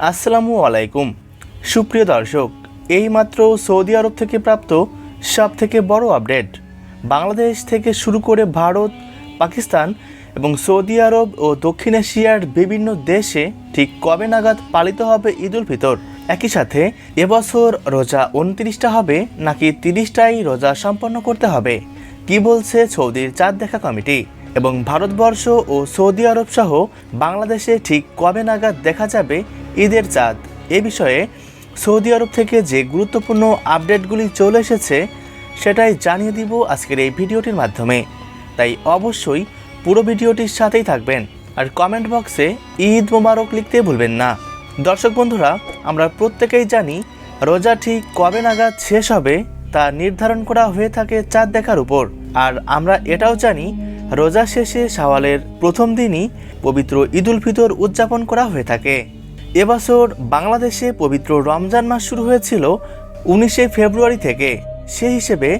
আসসালামু আলাইকুম সুপ্রিয় দর্শক, এইমাত্র সৌদি আরব থেকে প্রাপ্ত সবথেকে বড় আপডেট। বাংলাদেশ থেকে শুরু করে ভারত, পাকিস্তান এবং সৌদি আরব ও দক্ষিণ এশিয়ার বিভিন্ন দেশে ঠিক কবে নাগাদ পালিত হবে ঈদ উল ফিতর। একই সাথে এবছর রোজা 29টা হবে নাকি 30টাই রোজা সম্পন্ন করতে হবে, কি বলছে সৌদির চাঁদ দেখা কমিটি? এবং ভারতবর্ষ ও সৌদি আরব সহ বাংলাদেশে ঠিক কবে নাগাদ দেখা যাবে ঈদের চাঁদ, এ বিষয়ে সৌদি আরব থেকে যে গুরুত্বপূর্ণ আপডেটগুলি চলে এসেছে সেটাই জানিয়ে দিব আজকের এই ভিডিওটির মাধ্যমে। তাই অবশ্যই পুরো ভিডিওটির সাথেই থাকবেন আর কমেন্ট বক্সে ঈদ মোবারক লিখতে ভুলবেন না। দর্শক বন্ধুরা, আমরা প্রত্যেকেই জানি রোজা ঠিক কবে নাগাদ শেষ হবে তা নির্ধারণ করা হয়ে থাকে চাঁদ দেখার উপর। আর আমরা এটাও জানি রোজা শেষে শাওয়ালের প্রথম দিনই পবিত্র ঈদ উল ফিতর উদযাপন করা হয়ে থাকে। এবছর বাংলাদেশে পবিত্র রমজান মাস শুরু হয়েছিল 19শে ফেব্রুয়ারি থেকে। সেই হিসেবে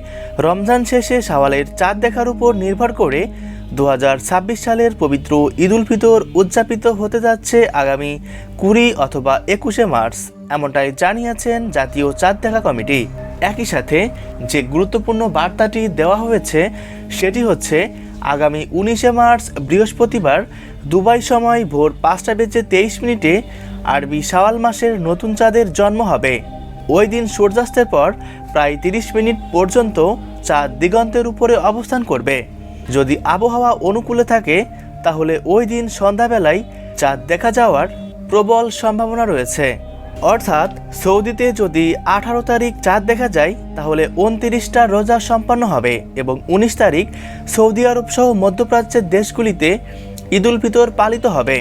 রমজান শেষে শাওয়ালের চাঁদ দেখার উপর নির্ভর করে 2026 সালের পবিত্র ঈদ উল ফিতর উদযাপিত হতে যাচ্ছে আগামী 20 অথবা 21শে মার্চ, এমনটাই জানিয়েছেন জাতীয় চাঁদ দেখা কমিটি। একই সাথে যে গুরুত্বপূর্ণ বার্তাটি দেওয়া হয়েছে সেটি হচ্ছে আগামী 19শে মার্চ বৃহস্পতিবার দুবাই সময় ভোর 5:23 আরবি শাওয়াল মাসের নতুন চাঁদের জন্ম হবে। ওই দিন সূর্যাস্তের পর প্রায় 30 মিনিট পর্যন্ত চাঁদ দিগন্তের উপরে অবস্থান করবে। যদি আবহাওয়া অনুকূলে থাকে তাহলে ওই দিন সন্ধ্যাবেলায় চাঁদ দেখা যাওয়ার প্রবল সম্ভাবনা রয়েছে। অর্থাৎ সৌদিতে যদি 18 তারিখ চাঁদ দেখা যায় তাহলে 29টা রোজা সম্পন্ন হবে এবং 19 তারিখ সৌদি আরব সহ মধ্যপ্রাচ্যের দেশগুলিতে ঈদ উল ফিতর পালিত হবে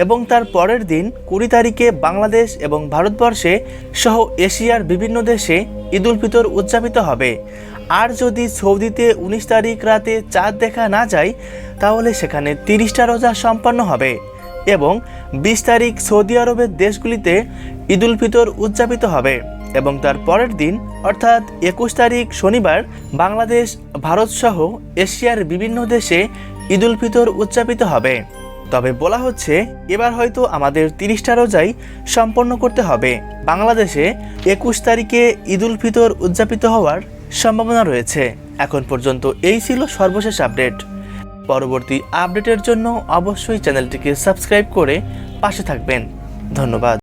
এবং তার পরের দিন 20 তারিখে বাংলাদেশ এবং ভারতবর্ষে সহ এশিয়ার বিভিন্ন দেশে ঈদ উল ফিতর উদযাপিত হবে। আর যদি সৌদিতে 19 তারিখ রাতে চাঁদ দেখা না যায় তাহলে সেখানে 30টা রোজা সম্পন্ন হবে এবং 20 তারিখ সৌদি আরবের দেশগুলিতে ঈদ উল ফিতর উদযাপিত হবে এবং তার পরের দিন অর্থাৎ 21 তারিখ শনিবার বাংলাদেশ, ভারত সহ এশিয়ার বিভিন্ন দেশে ঈদ উল ফিতর উদযাপিত হবে। তবে বলা হচ্ছে এবার হয়তো আমাদের 30টা রোজাই সম্পন্ন করতে হবে। বাংলাদেশে 21 তারিখে ঈদ উল ফিতর উদযাপিত হওয়ার সম্ভাবনা রয়েছে। এখন পর্যন্ত এই ছিল সর্বশেষ আপডেট। পরবর্তী আপডেটের জন্য অবশ্যই চ্যানেলটিকে সাবস্ক্রাইব করে পাশে থাকবেন। ধন্যবাদ।